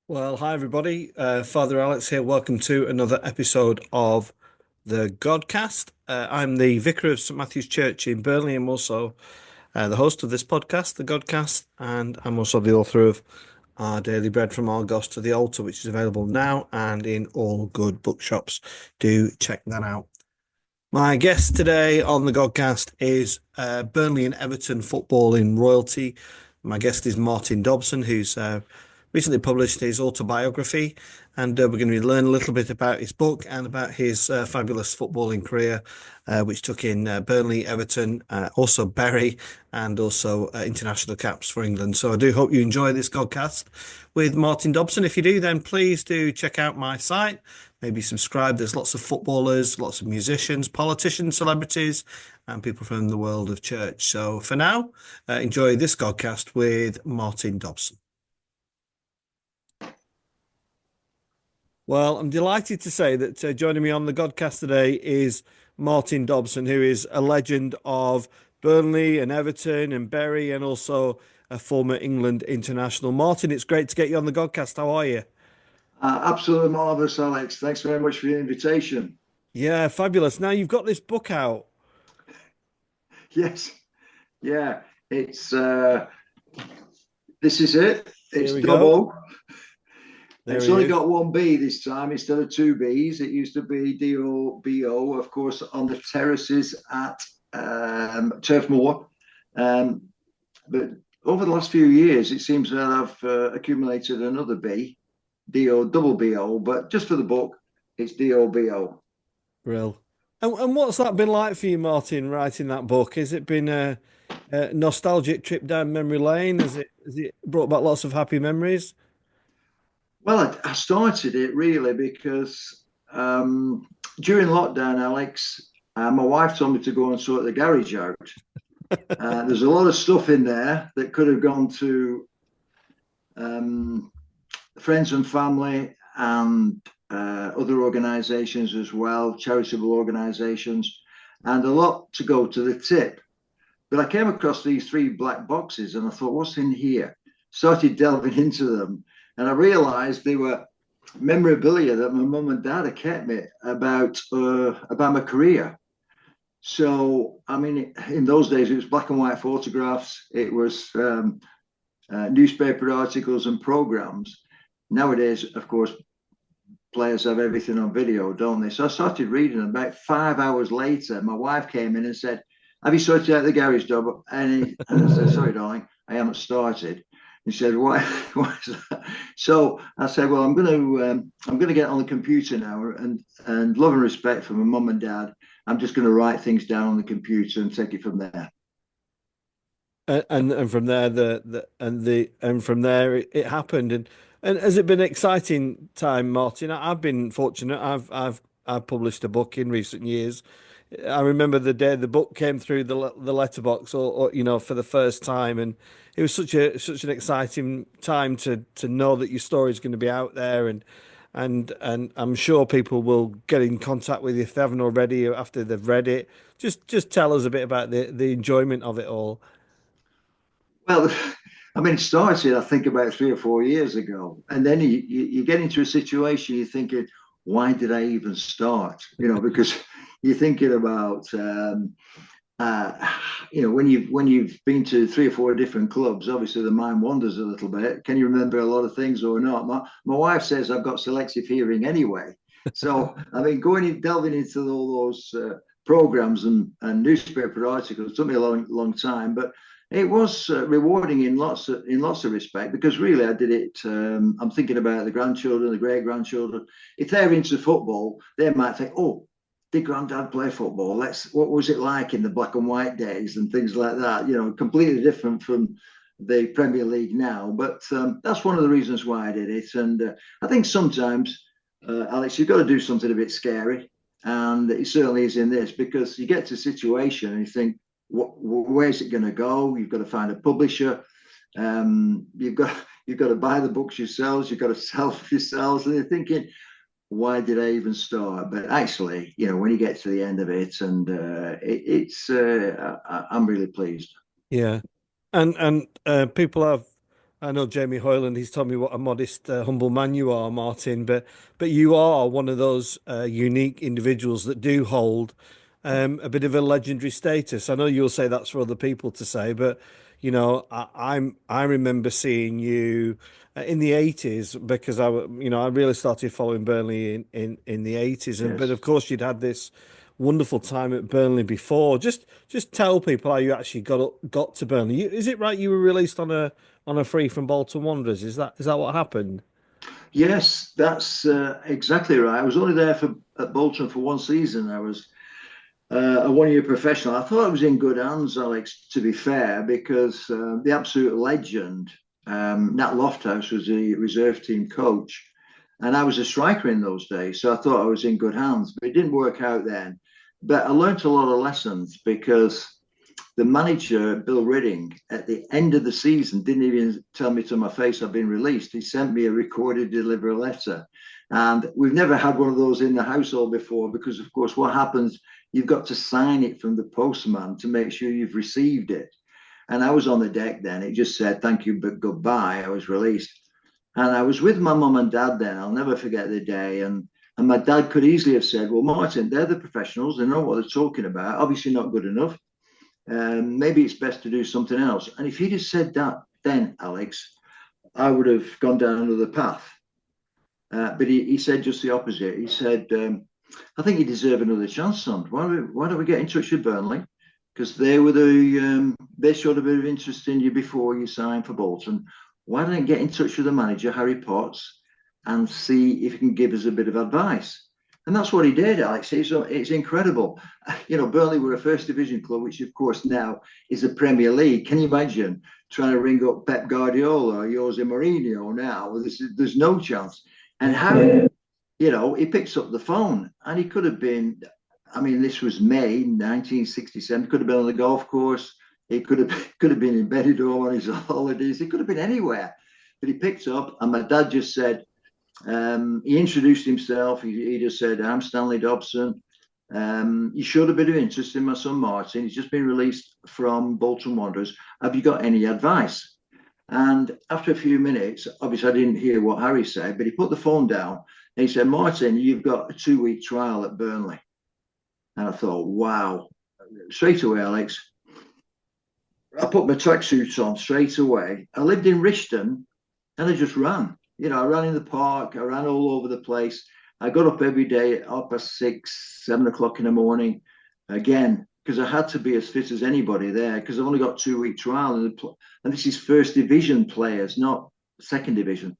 Well, hi everybody. Father Alex here. Welcome to another episode of the Godcast. I'm the vicar of St Matthew's Church in Burnley. I'm also the host of this podcast, the Godcast, and I'm also the author of Our Daily Bread from Argos to the Altar, which is available now and in all good bookshops. Do check that out. My guest today on the Godcast is Burnley and Everton football in royalty. My guest is Martin Dobson, who's recently published his autobiography, and we're going to learn a little bit about his book and about his fabulous footballing career, which took in Burnley, Everton, also Bury, and also international caps for England. So I do hope you enjoy this Godcast with Martin Dobson. If you do, then please do check out my site. Maybe subscribe. There's lots of footballers, lots of musicians, politicians, celebrities, and people from the world of church. So for now, enjoy this Godcast with Martin Dobson. Well, I'm delighted to say that joining me on the Godcast today is Martin Dobson, who is a legend of Burnley and Everton and Bury, and also a former England international. Martin, it's great to get you on the Godcast. How are you? Absolutely marvelous, Alex. Thanks very much for the invitation. Yeah, fabulous. Now you've got this book out. Yes, yeah, it's this is it. Here It's we go. double. There It's he only is. got one B this time instead of two Bs. It used to be DOBO, of course, on the terraces at Turf Moor. Um, but over the last few years, it seems that I've accumulated another B, DO double BO, but just for the book, it's DOBO. Brill. And what's that been like for you, Martin, writing that book? Has it been a nostalgic trip down memory lane? Has it brought back lots of happy memories? Well, I started it really because during lockdown, Alex, my wife told me to go and sort the garage out. There's a lot of stuff in there that could have gone to um, friends and family and other organisations as well, charitable organisations, and a lot to go to the tip. But I came across these three black boxes and I thought, what's in here? Started delving into them and I realised they were memorabilia that my mum and dad had kept me about my career. So, I mean, in those days, it was black and white photographs. It was newspaper articles and programs. Nowadays, of course, players have everything on video, don't they? So I started reading them. About 5 hours later, my wife came in and said, "Have you sorted out the garage job?" And I said, "Sorry, darling, I haven't started." He said, "Why? Why is that?" So I said, "Well, I'm going to get on the computer now, and love and respect for my mum and dad. I'm just going to write things down on the computer and take it from there." And from there and from there it happened. And has it been an exciting time, Martin? I've been fortunate. I've published a book in recent years. I remember the day the book came through the letterbox, or for the first time, and it was such an exciting time to know that your story is going to be out there, and I'm sure people will get in contact with you if they haven't already after they've read it. Just tell us a bit about the enjoyment of it all. Well, I mean, it started, I think, about 3 or 4 years ago. And then you get into a situation, you're thinking, why did I even start? Because you're thinking about, uh, when you've been to 3 or 4 different clubs, obviously the mind wanders a little bit. Can you remember a lot of things or not? My wife says I've got selective hearing anyway. So, I mean, delving into all those programs and newspaper articles took me a long time, but it was rewarding in lots of respect because really I did it. I'm thinking about the grandchildren, the great grandchildren. If they're into football, they might think, "Oh, did granddad play football? What was it like in the black and white days and things like that?" Completely different from the Premier League now. But that's one of the reasons why I did it. And I think sometimes, Alex, you've got to do something a bit scary, and it certainly is in this because you get to a situation and you think, where's it going to go? You've got to find a publisher. You've got to buy the books yourselves. You've got to sell yourselves, and you're thinking, why did I even start? But actually, when you get to the end of it, and I'm really pleased. Yeah, and people have I know Jamie Hoyland. He's told me what a modest, humble man you are, Martin. But you are one of those unique individuals that do hold a bit of a legendary status. I know you'll say that's for other people to say, but I remember seeing you in the 80s because I really started following Burnley in the 80s, and but Yes. of course you'd had this wonderful time at Burnley before. Just tell people how you actually got to Burnley. Is it right you were released on a free from Bolton Wanderers? Is that what happened? Yes, that's exactly right. I was only there at Bolton for one season. I was a one-year professional. I thought I was in good hands, Alex, to be fair, because the absolute legend, Nat Lofthouse, was the reserve team coach. And I was a striker in those days. So I thought I was in good hands, but it didn't work out then. But I learned a lot of lessons because the manager, Bill Ridding, at the end of the season, didn't even tell me to my face I've been released. He sent me a recorded delivery letter. And we've never had one of those in the household before because, of course, what happens, you've got to sign it from the postman to make sure you've received it. And I was on the deck then. It just said, thank you, but goodbye. I was released. And I was with my mum and dad then. I'll never forget the day. And my dad could easily have said, well, Martin, they're the professionals. They know what they're talking about. Obviously not good enough. Maybe it's best to do something else. And if he'd have said that then, Alex, I would have gone down another path. But he said just the opposite. He said, I think you deserve another chance, son. Why don't we get in touch with Burnley? Because they showed a bit of interest in you before you signed for Bolton. Why don't you get in touch with the manager, Harry Potts, and see if he can give us a bit of advice? And that's what he did, Alex. It's incredible. Burnley were a first division club, which of course now is a Premier League. Can you imagine trying to ring up Pep Guardiola or Jose Mourinho now? There's no chance. And Harry, he picks up the phone and he could have been, I mean, this was May 1967, could have been on the golf course. He could have been in Benidorm on his holidays. He could have been anywhere. But he picked up and my dad just said, he introduced himself. He just said, I'm Stanley Dobson. You showed a bit of interest in my son Martin. He's just been released from Bolton Wanderers. Have you got any advice? And after a few minutes, obviously I didn't hear what Harry said, but he put the phone down and he said, Martin, you've got a 2-week trial at Burnley. And I thought, wow. Straight away, Alex, I put my tracksuits on straight away. I lived in Rishton and I just ran. I ran in the park. I ran all over the place. I got up every day at 6:30, 7 o'clock in the morning again, because I had to be as fit as anybody there because I've only got 2-week trial. And this is first division players, not second division.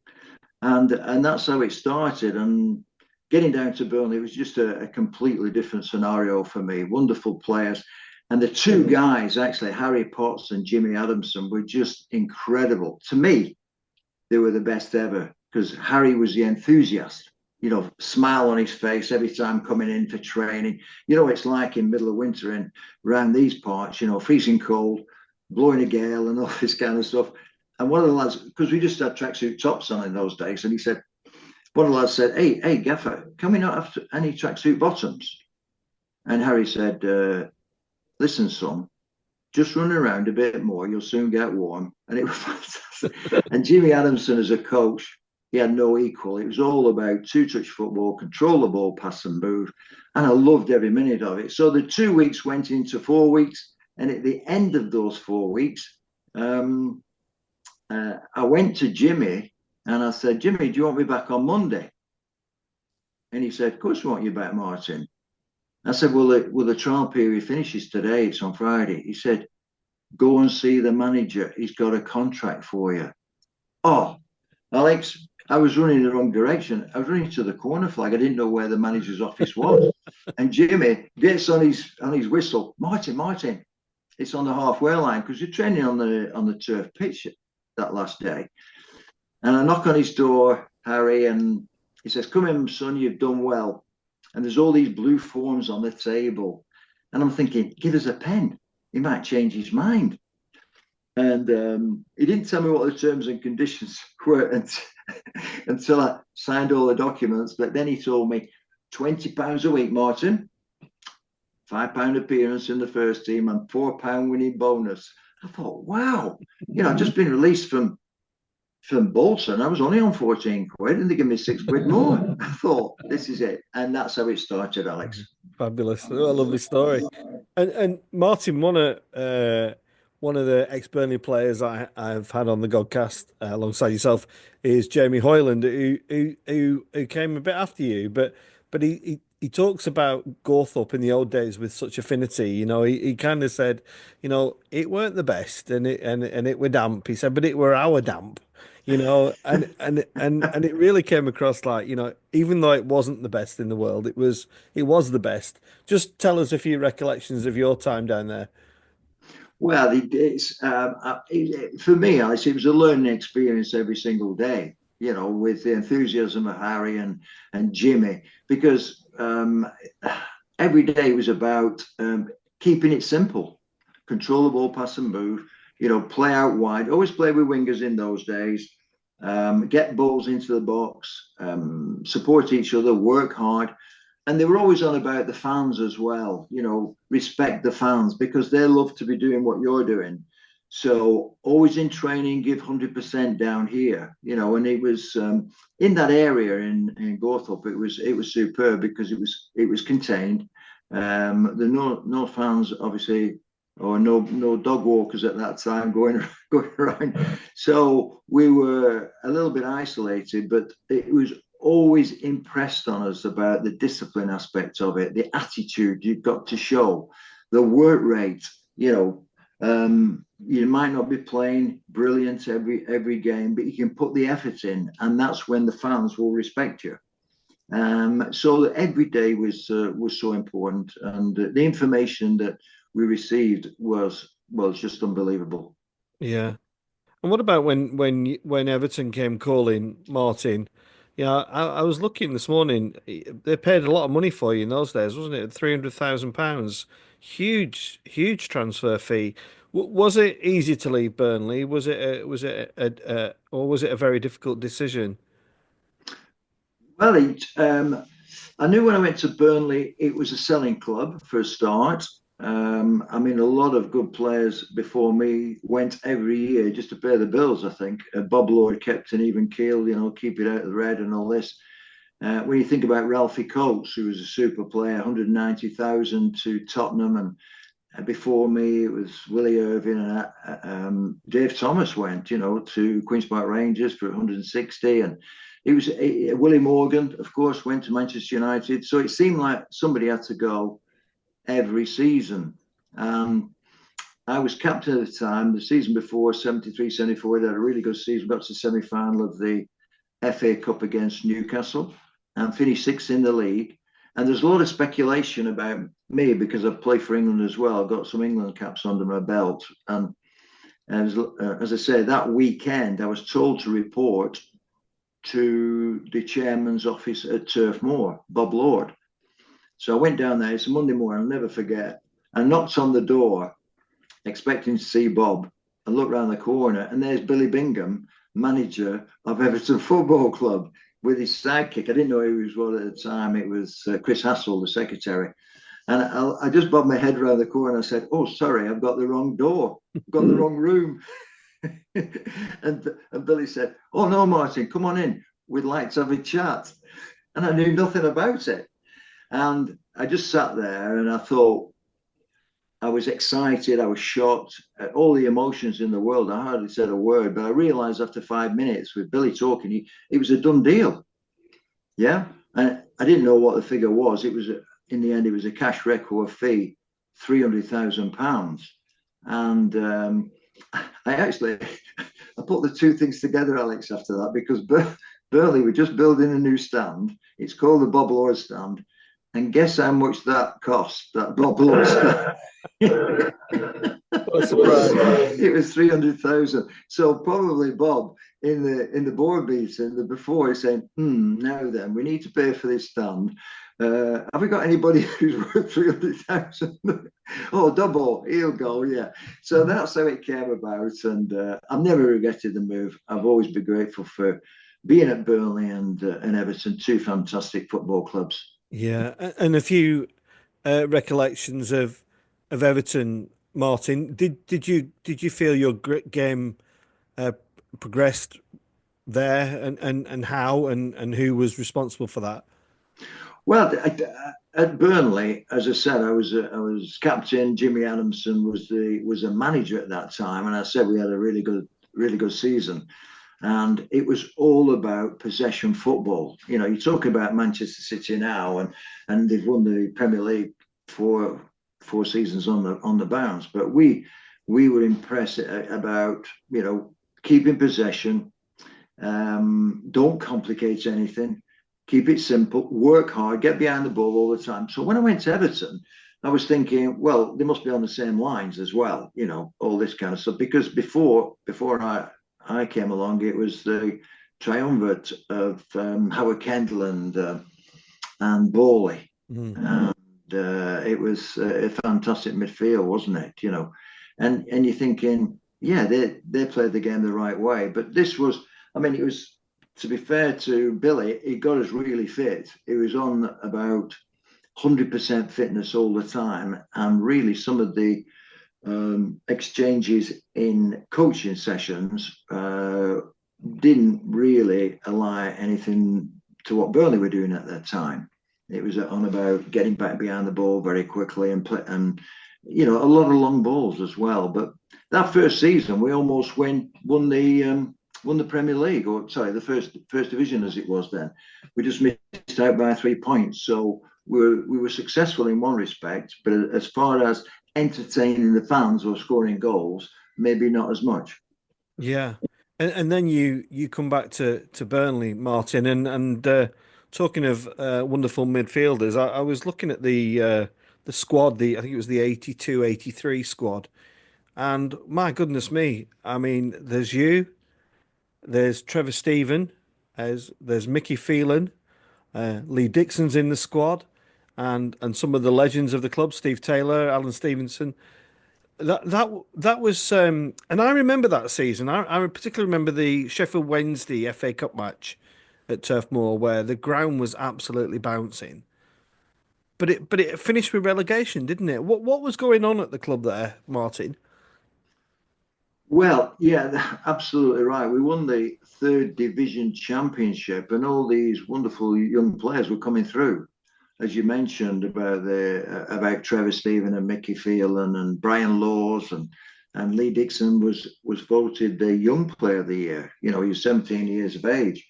And that's how it started. And getting down to Burnley was just a completely different scenario for me. Wonderful players. And the two guys, actually, Harry Potts and Jimmy Adamson, were just incredible. To me, they were the best ever because Harry was the enthusiast, smile on his face every time coming in for training. It's like in middle of winter and around these parts, freezing cold, blowing a gale and all this kind of stuff. And one of the lads, because we just had tracksuit tops on in those days, and one of the lads said, hey, Gaffer, can we not have any tracksuit bottoms? And Harry said, listen, son, just run around a bit more, you'll soon get warm. And it was fantastic. And Jimmy Adamson as a coach, he had no equal. It was all about two-touch football, control the ball, pass and move. And I loved every minute of it. So the 2 weeks went into 4 weeks. And at the end of those 4 weeks, I went to Jimmy and I said, Jimmy, do you want me back on Monday? And he said, of course we want you back, Martin. I said, well, the trial period finishes today. It's on Friday. He said, go and see the manager. He's got a contract for you. Oh, Alex, I was running in the wrong direction. I was running to the corner flag. I didn't know where the manager's office was. And Jimmy gets on his whistle. Martin, it's on the halfway line because you're training on the turf pitch that last day. And I knock on his door, Harry, and he says, come in, son, you've done well. And there's all these blue forms on the table. And I'm thinking, give us a pen. He might change his mind. And he didn't tell me what the terms and conditions were until I signed all the documents. But then he told me £20 a week, Martin, £5 appearance in the first team and £4 winning bonus. I thought, wow, I've just been released from from Bolton, I was only on 14 quid and they give me 6 quid more. I thought, this is it. And that's how it started, Mhm. Alex. Fabulous. What a lovely story. And Martin, one of the ex-Burnley players I've had on the Godcast alongside yourself is Jamie Hoyland, who came a bit after you, but he talks about Gawthorpe in the old days with such affinity. You know, he kind of said, you know, it weren't the best and it were damp. He said, but it were our damp. You know, and it really came across like, you know, even though it wasn't the best in the world, it was the best. Just tell us a few recollections of your time down there. Well, for me, Alice, it was a learning experience every single day. You know, with the enthusiasm of Harry and Jimmy, because every day was about keeping it simple, control the ball, pass and move. You know, play out wide. Always play with wingers in those days. Get balls into the box, support each other, work hard. And they were always on about the fans as well, you know, respect the fans because they love to be doing what you're doing. So always in training, give 100% down here, you know, and it was in that area in Gawthorpe, it was superb because it was contained. The no fans obviously or no dog walkers at that time going going around. So we were a little bit isolated, but it was always impressed on us about the discipline aspect of it, the attitude you've got to show, the work rate. You know, you might not be playing brilliant every game, but you can put the effort in, and that's when the fans will respect you. So every day was so important, and the information that we received was just unbelievable. Yeah. And what about when Everton came calling, Martin? Yeah, I was looking this morning. They paid a lot of money for you in those days, wasn't it? £300,000. Huge transfer fee. Was it easy to leave Burnley? Or was it a very difficult decision? Well, I knew when I went to Burnley, it was a selling club for a start. I mean, a lot of good players before me went every year just to pay the bills, I think. Bob Lord kept an even keel, you know, keep it out of the red and all this. When you think about Ralphie Coates, who was a super player, 190,000 to Tottenham, and before me, it was Willie Irving and Dave Thomas went, you know, to Queen's Park Rangers for 160. And it was Willie Morgan, of course, went to Manchester United. So it seemed like somebody had to go every season. I was captain at the time. The season before, 73, 74, they had a really good season. Got to the semi final of the FA Cup against Newcastle and finished sixth in the league. And there's a lot of speculation about me because I've played for England as well. I've got some England caps under my belt. And as I say, that weekend, I was told to report to the chairman's office at Turf Moor, Bob Lord. So I went down there. It's a Monday morning. I'll never forget. I knocked on the door, expecting to see Bob. I looked round the corner, and there's Billy Bingham, manager of Everton Football Club, with his sidekick. I didn't know who he was what at the time. It was Chris Hassel, the secretary. And I just bobbed my head around the corner and I said, "Oh, sorry, I've got the wrong door. I've got the wrong room." and Billy said, "Oh, no, Martin, come on in. We'd like to have a chat." And I knew nothing about it. And I just sat there and I thought, I was excited, I was shocked, all the emotions in the world. I hardly said a word, but I realized after 5 minutes with Billy talking, it was a done deal. Yeah. And I didn't know what the figure was. It was, in the end, it was a cash record fee, £300,000. And I actually, I put the two things together, Alex, after that, because Burnley were just building a new stand. It's called the Bob Lord stand. And guess how much that cost, that Bob Lord stand? What a surprise. It was 300,000. So probably Bob in the board meeting the before is saying, now then, we need to pay for this stand. Have we got anybody who's worth 300,000? Oh, double, he'll go, yeah. So that's how it came about. And I've never regretted the move. I've always been grateful for being at Burnley and Everton, two fantastic football clubs. Yeah, and a few recollections of Everton, Martin. Did you feel your game uh, progressed there, and how and who was responsible for that? Well, at Burnley, as I said, I was captain. Jimmy Adamson was a manager at that time, and I said we had a really good season. And it was all about possession football. You talk about Manchester City now, and they've won the Premier League four seasons on the bounce. But we were impressed about keeping possession. Don't complicate anything. Keep it simple. Work hard. Get behind the ball all the time. So when I went to Everton, I was thinking, well, they must be on the same lines as well. All this kind of stuff. Because before I came along, it was the triumvirate of Howard Kendall and Bowley. Mm. And it was a fantastic midfield, wasn't it? And you're thinking, yeah, they played the game the right way. But this was, I mean, it was, to be fair to Billy, he got us really fit. He was on about 100% fitness all the time, and really some of the exchanges in coaching sessions didn't really ally anything to what Burnley were doing at that time. It was on about getting back behind the ball very quickly and a lot of long balls as well. But that first season, we almost won the Premier League, or sorry, the first division as it was then. We just missed out by 3 points. So we were successful in one respect, but as far as entertaining the fans or scoring goals, maybe not as much. Yeah, and then you come back to Burnley, Martin, and talking of wonderful midfielders, I was looking at the squad, I think it was the 82-83 squad, and my goodness me, I mean, there's Trevor Steven, there's Mickey Phelan, Lee Dixon's in the squad, and some of the legends of the club, Steve Taylor, Alan Stevenson. That was, and I remember that season. I particularly remember the Sheffield Wednesday FA Cup match at Turf Moor where the ground was absolutely bouncing. But it finished with relegation, didn't it? What was going on at the club there, Martin? Well, yeah, absolutely right. We won the third division championship, and all these wonderful young players were coming through. As you mentioned about Trevor Stephen and Mickey Phelan and Brian Laws and Lee Dixon was voted the young player of the year. He was 17 years of age.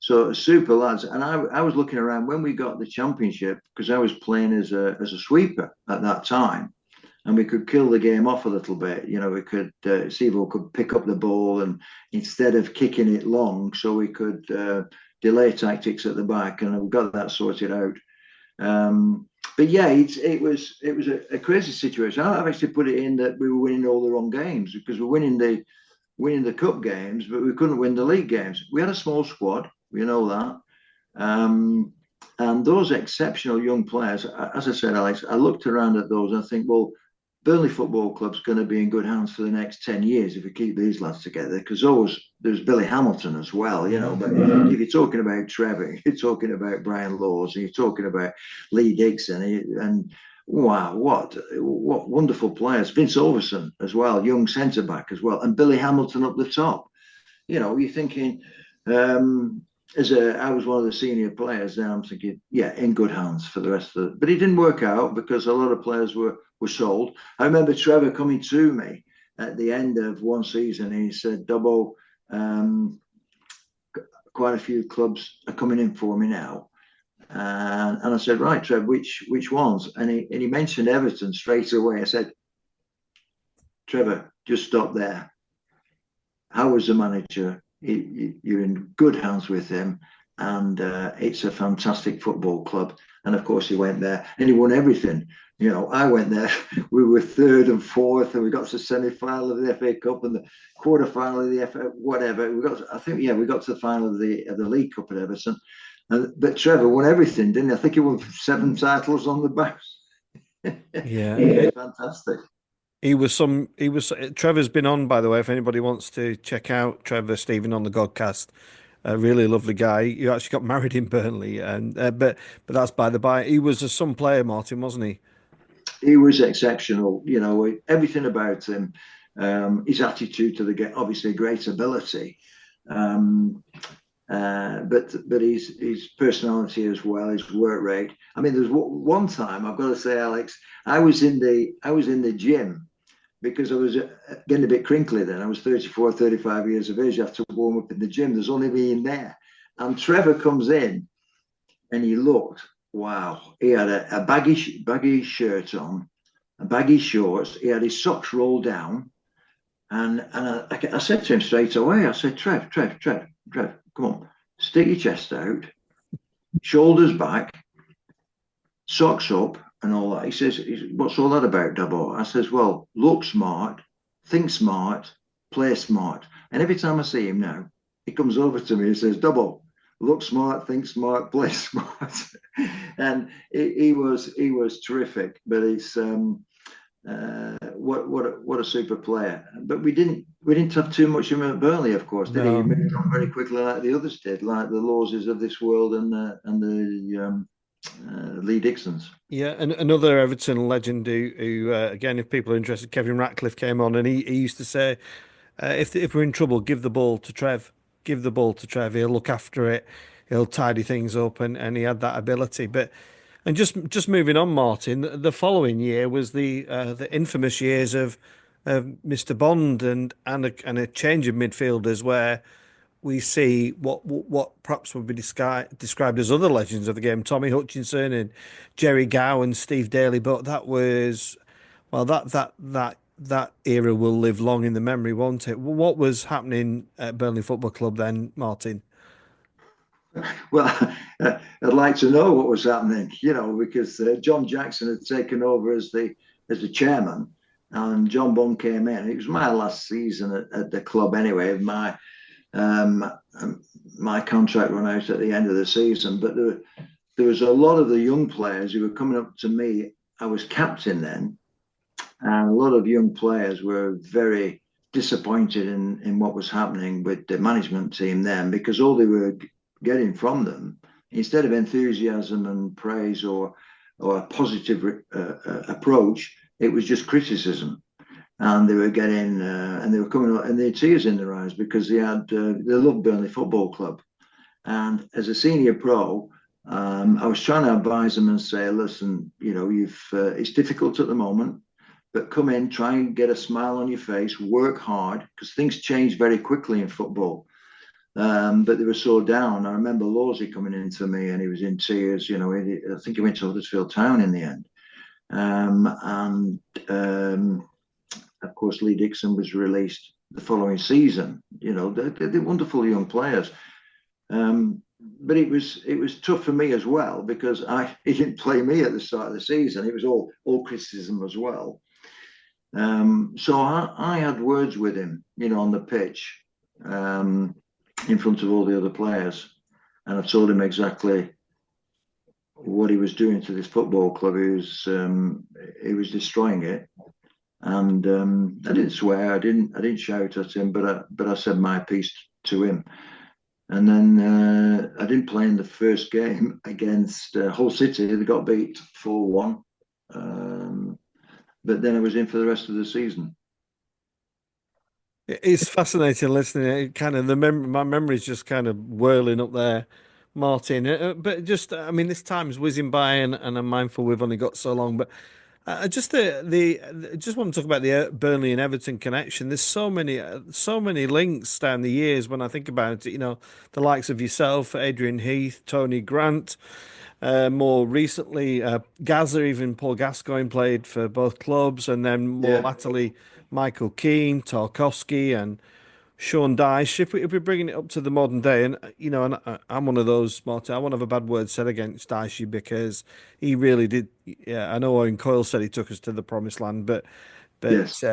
So super lads. And I was looking around when we got the championship because I was playing as a sweeper at that time, and we could kill the game off a little bit. We could Steve could pick up the ball and instead of kicking it long, so we could delay tactics at the back, and we got that sorted out. But yeah, it was a crazy situation. I've actually put it in that we were winning all the wrong games because we're winning the cup games, but we couldn't win the league games. We had a small squad, we know that. And those exceptional young players, as I said, Alex, I looked around at those and I think, well, Burnley Football Club's going to be in good hands for the next 10 years if we keep these lads together. Because there's Billy Hamilton as well, But if you're talking about Trevor, you're talking about Brian Laws, and you're talking about Lee Dixon, and wow, what wonderful players. Vince Overson as well, young centre back as well, and Billy Hamilton up the top. You're thinking, I was one of the senior players now, I'm thinking, yeah, in good hands for the rest of it. But it didn't work out because a lot of players were sold. I remember Trevor coming to me at the end of one season. And he said, Dobbo, quite a few clubs are coming in for me now. And I said, right, Trevor, which ones? And he mentioned Everton straight away. I said, Trevor, just stop there. How was the manager? You're in good hands with him, and it's a fantastic football club. And of course, he went there and he won everything. I went there. We were third and fourth, and we got to the semi-final of the FA Cup and the quarter-final of the FA, whatever. We got to the final of the League Cup at Everton. But Trevor won everything, didn't he? I think he won 7 titles on the bounce. Yeah, Fantastic. Trevor's been on, by the way, if anybody wants to check out Trevor Stephen on the Godcast. A really lovely guy. He actually got married in Burnley, and but that's by the by. He was a some player, Martin, wasn't he? He was exceptional. Everything about him, his attitude to the game, obviously great ability. But his personality as well, his work rate. I mean, there's one time I've got to say, Alex, I was in the gym because I was getting a bit crinkly then. I was 34, 35 years of age. I have to warm up in the gym. There's only me in there, and Trevor comes in, and he looked. Wow, he had a baggy shirt on, a baggy shorts. He had his socks rolled down, and I said to him straight away, I said, Trev, come on, stick your chest out, shoulders back, socks up, and all that. He says, what's all that about, Dubbo? I says, well, look smart, think smart, play smart. And every time I see him now, he comes over to me and says, Dubbo, look smart, think smart, play smart. And he was terrific. But it's what a super player. But we didn't have too much of him at Burnley, of course, did he? He moved on very quickly, like the others did, like the Lawses of this world and the Lee Dixons. Yeah, and another Everton legend who again, if people are interested, Kevin Ratcliffe came on, and he used to say, if we're in trouble, give the ball to Trev, give the ball to Trev. He'll look after it, he'll tidy things up, and he had that ability. But and just moving on, Martin, the following year was the infamous years of Mr. Bond and a change of midfielders where we see what perhaps would be described as other legends of the game, Tommy Hutchinson and Jerry Gow and Steve Daly. But that was, well, that era will live long in the memory, won't it? What was happening at Burnley Football Club then, Martin? Well, I'd like to know what was happening, because John Jackson had taken over as the chairman, and John Bond came in. It was my last season at the club anyway. Um, my contract ran out at the end of the season, but there was a lot of the young players who were coming up to me. I was captain then, and a lot of young players were very disappointed in what was happening with the management team then, because all they were getting from them, instead of enthusiasm and praise or a positive approach, it was just criticism. And they were getting, and they were coming up, and they had tears in their eyes because they loved Burnley Football Club. And as a senior pro, I was trying to advise them and say, listen, it's difficult at the moment, but come in, try and get a smile on your face, work hard, because things change very quickly in football. But they were so down. I remember Lawsy coming in to me, and he was in tears. I think he went to Huddersfield Town in the end. Of course, Lee Dixon was released the following season. They're wonderful young players. But it was tough for me as well because he didn't play me at the start of the season. It was all criticism as well. So I had words with him, on the pitch, in front of all the other players, and I told him exactly what he was doing to this football club. He was destroying it. And I didn't swear, I didn't shout at him, but I said my piece to him. And then I didn't play in the first game against Hull City. They got beat 4-1. But then I was in for the rest of the season. It's fascinating listening. It kind of my memory's just kind of whirling up there, Martin. But just, I mean, this time's whizzing by, and I'm mindful we've only got so long. But just just want to talk about the Burnley and Everton connection. There's so many links down the years when I think about it. The likes of yourself, Adrian Heath, Tony Grant. More recently, Gaza, even Paul Gascoigne played for both clubs, and then more latterly, Michael Keane, Tarkowski, and Sean Dyche. If we're bringing it up to the modern day, and I'm one of those, Martin, I won't have a bad word said against Dyche because he really did. Yeah, I know Owen Coyle said he took us to the promised land, but Yes.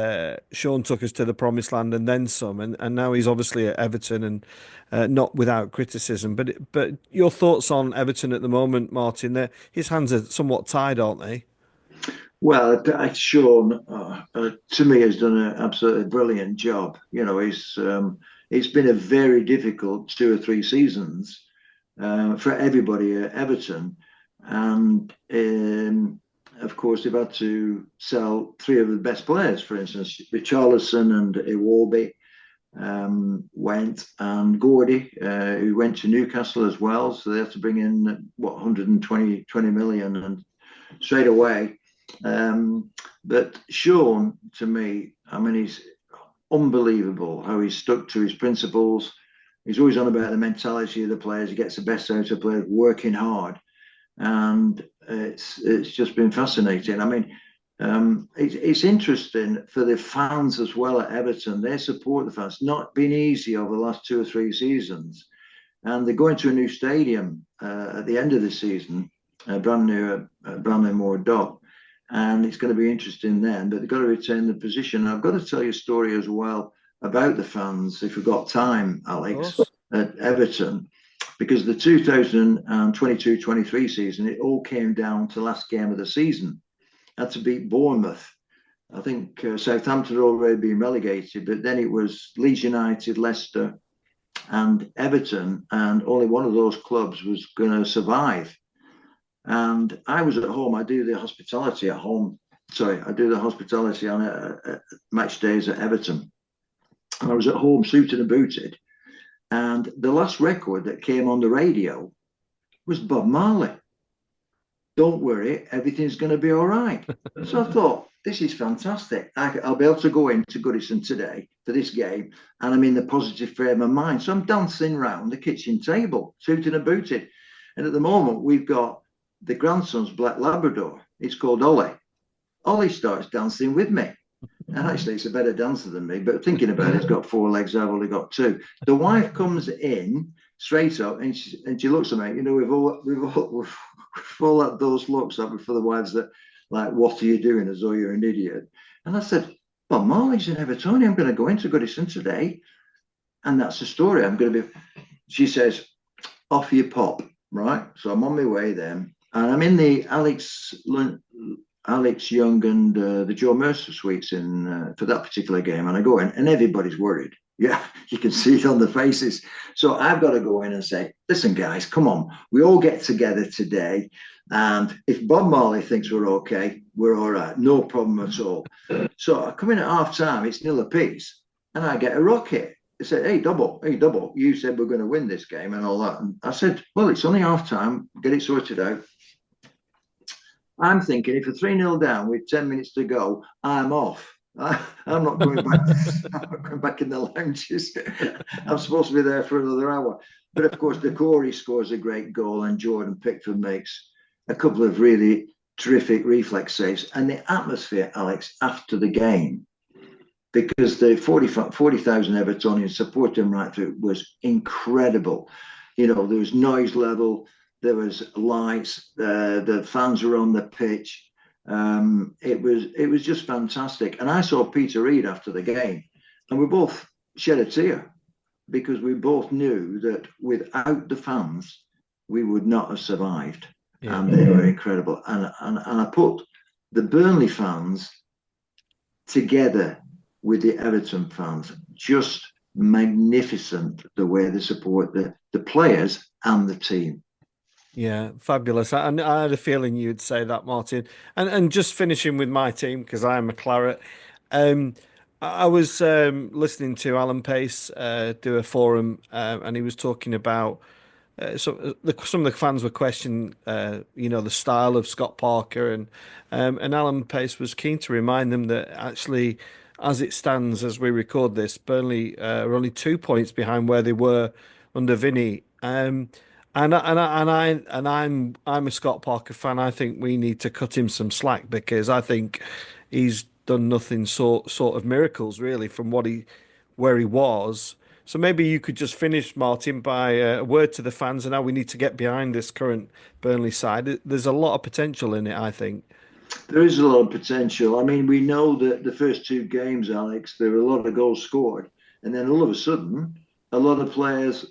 Sean took us to the promised land and then some, and now he's obviously at Everton and not without criticism. But your thoughts on Everton at the moment, Martin? His hands are somewhat tied, aren't they? Well, Sean, to me, has done an absolutely brilliant job. It's been a very difficult 2 or 3 seasons for everybody at Everton, and of course they've had to sell 3 of the best players. For instance, Richarlison and Iwobi. went, and Gordy, who went to Newcastle as well. So they have to bring in, 120 million, and straight away. But Sean, to me, I mean, he's unbelievable how he's stuck to his principles. He's always on about the mentality of the players. He gets the best out of players, working hard, and it's just been fascinating. I mean, it's interesting for the fans as well at Everton. They support the fans. Not been easy over the last 2 or 3 seasons, and they're going to a new stadium at the end of the season, brand new at Bramley-Moore Dock, and it's going to be interesting then. But they've got to retain the position. I've got to tell you a story as well about the fans, if we've got time, Alex, at Everton, because the 2022-23 season, it all came down to last game of the season. Had to beat Bournemouth. I think Southampton had already been relegated, but then it was Leeds United, Leicester, and Everton, and only one of those clubs was going to survive. And I was at home. I do the hospitality at home. Sorry, I do the hospitality on match days at Everton. And I was at home, suited and booted. And the last record that came on the radio was Bob Marley. Don't worry, everything's going to be all right. So I thought, this is fantastic. I'll be able to go into Goodison today for this game, and I'm in the positive frame of mind. So I'm dancing round the kitchen table, suited and booted. And at the moment, we've got the grandson's Black Labrador. It's called Ollie. Ollie starts dancing with me. And actually, it's a better dancer than me, but thinking about it, it's got 4 legs, I've only got 2. The wife comes in straight up, and she looks at me. You know, we've all had those looks for the wives that, like, what are you doing, as though you're an idiot. And I said, well, Marley's in Evertonian. I'm going to go into Goodison today. And that's the story. She says, off you pop, right? So I'm on my way then. And I'm in the Alex Young and the Joe Mercer suites for that particular game. And I go in, and everybody's worried. Yeah, you can see it on the faces. So I've got to go in and say, listen, guys, come on. We all get together today. And if Bob Marley thinks we're okay, we're all right. No problem at all. So I come in at half time. It's nil apiece. And I get a rocket. They said, hey, double, you said we're going to win this game and all that. And I said, well, it's only half time. Get it sorted out. I'm thinking if we're 3-0 down with 10 minutes to go, I'm off. I'm not going back. I'm not going back in the lounges. I'm supposed to be there for another hour. But of course, Corey scores a great goal, and Jordan Pickford makes a couple of really terrific reflex saves. And the atmosphere, Alex, after the game, because the 40,000 Evertonians supported him right through, was incredible. You know, there was noise level. There was lights. The fans were on the pitch. It was just fantastic. And I saw Peter Reid after the game, and we both shed a tear because we both knew that without the fans, we would not have survived. Yeah. And they were incredible. And I put the Burnley fans together with the Everton fans. Just magnificent the way they support the players and the team. Yeah, fabulous. I had a feeling you'd say that, Martin. And just finishing with my team, because I am a claret. I was listening to Alan Pace do a forum, and he was talking about some of the fans were questioning, the style of Scott Parker, and Alan Pace was keen to remind them that actually, as it stands as we record this, Burnley are only 2 points behind where they were under Vinny. And I'm a Scott Parker fan. I think we need to cut him some slack because I think he's done nothing sort of miracles really from where he was. So maybe you could just finish, Martin, by a word to the fans and how we need to get behind this current Burnley side. There's a lot of potential in it, I think. There is a lot of potential. I mean, we know that the first 2 games, Alex, there were a lot of goals scored, and then all of a sudden, a lot of players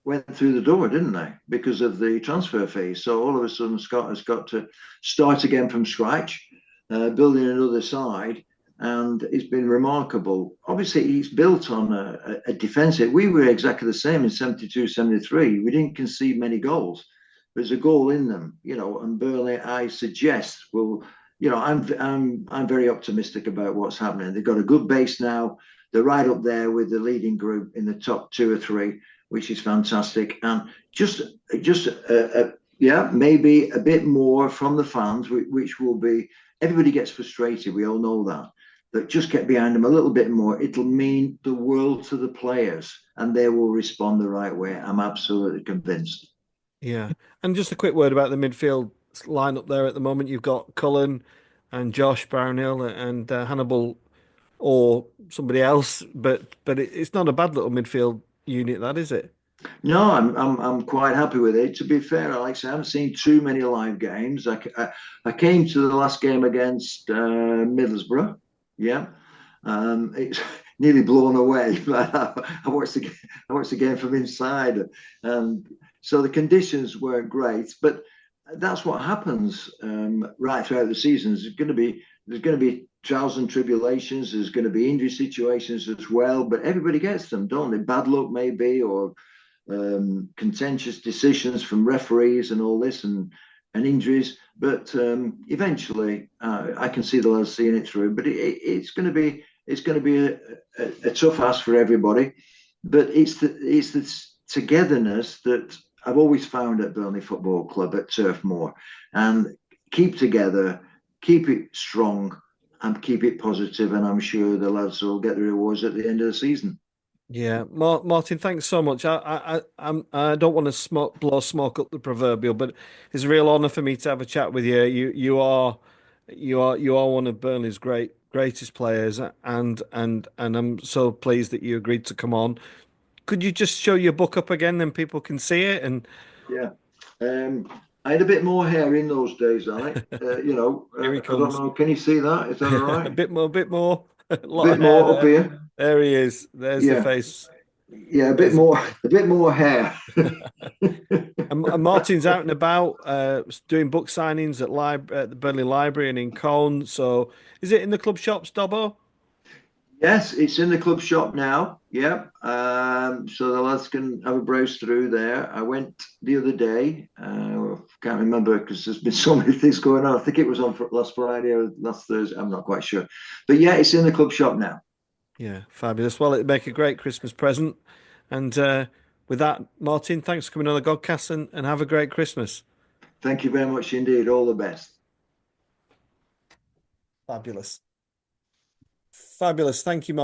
went through the door, didn't they? Because of the transfer fee. So all of a sudden, Scott has got to start again from scratch, building another side. And it's been remarkable. Obviously, he's built on a defensive. We were exactly the same in 72, 73. We didn't concede many goals. There's a goal in them, and Burnley, I suggest, will, I'm very optimistic about what's happening. They've got a good base now. they're right up there with the leading group in the top two or three, which is fantastic. And just yeah, maybe a bit more from the fans, which will be everybody gets frustrated. We all know that. But just get behind them a little bit more. It'll mean the world to the players, and they will respond the right way. I'm absolutely convinced. Yeah. And just a quick word about the midfield lineup there at the moment. You've got Cullen and Josh Brownhill and Hannibal or somebody else, but it's not a bad little midfield unit, that is it? No, I'm quite happy with it. To be fair, Alex, I haven't seen too many live games. I came to the last game against Middlesbrough. Yeah, it's nearly blown away. But I watched the game from inside, and so the conditions weren't great. But that's what happens right throughout the season. There's going to be trials and tribulations. There's going to be injury situations as well. But everybody gets them, don't they? Bad luck maybe, or contentious decisions from referees and all this and injuries. But eventually, I can see the lads seeing it through. But it's going to be a tough ask for everybody. But it's the togetherness that I've always found at Burnley Football Club at Turf Moor, and keep together, keep it strong, and keep it positive. And I'm sure the lads will get the rewards at the end of the season. Yeah, Martin, thanks so much. I don't want to blow smoke up the proverbial, but it's a real honour for me to have a chat with you. You are one of Burnley's greatest players, and I'm so pleased that you agreed to come on. Could you just show your book up again, then people can see it? And Yeah. I had a bit more hair in those days, Alec. here he I don't comes. know. Can you see that? Is that all A right? bit more, a A lot bit of hair more up there. here. There he is. There's the Yeah. face. Yeah, There's the face. a bit more hair. And Martin's out and about doing book signings at the Burnley Library and in Cone. So is it in the club shops, Dobbo? Yes, it's in the club shop now. Yeah. So the lads can have a browse through there. I went the other day. Can't remember because there's been so many things going on. I think it was on last Friday or last Thursday. I'm not quite sure. But yeah, it's in the club shop now. Yeah, fabulous. Well, it'd make a great Christmas present. And with that, Martin, thanks for coming on the Godcast and have a great Christmas. Thank you very much indeed. All the best. Fabulous. Fabulous. Thank you, Martin.